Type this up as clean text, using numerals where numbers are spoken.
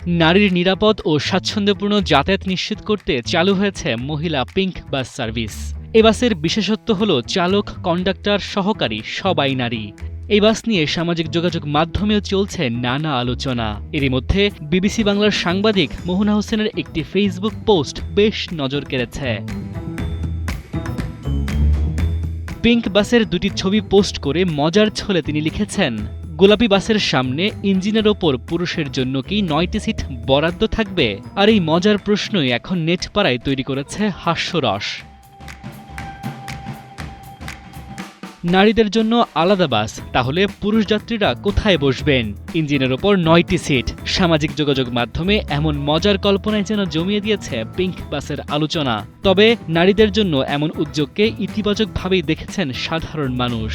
নারীর নিরাপদ ও স্বাচ্ছন্দ্যপূর্ণ যাতায়াত নিশ্চিত করতে চালু হয়েছে মহিলা পিঙ্ক বাস সার্ভিস। এ বাসের বিশেষত্ব হল চালক, কন্ডাক্টর, সহকারী সবাই নারী। এই বাস নিয়ে সামাজিক যোগাযোগ মাধ্যমেও চলছে নানা আলোচনা। এরই মধ্যে বিবিসি বাংলার সাংবাদিক মোহনা হোসেনের একটি ফেসবুক পোস্ট বেশ নজর কেড়েছে। পিঙ্ক বাসের দুটি ছবি পোস্ট করে মজার ছলে তিনি লিখেছেন, গোলাপি বাসের সামনে ইঞ্জিনের ওপর পুরুষের জন্য কি ৯টি সিট বরাদ্দ থাকবে? আর এই মজার প্রশ্নই এখন নেট পাড়ায় তৈরি করেছে হাস্যরস। নারীদের জন্য আলাদা বাস, তাহলে পুরুষ যাত্রীরা কোথায় বসবেন? ইঞ্জিনের ওপর ৯টি সিট। সামাজিক যোগাযোগ মাধ্যমে এমন মজার কল্পনায় যেন জমিয়ে দিয়েছে পিঙ্ক বাসের আলোচনা। তবে নারীদের জন্য এমন উদ্যোগকে ইতিবাচকভাবেই দেখেছেন সাধারণ মানুষ।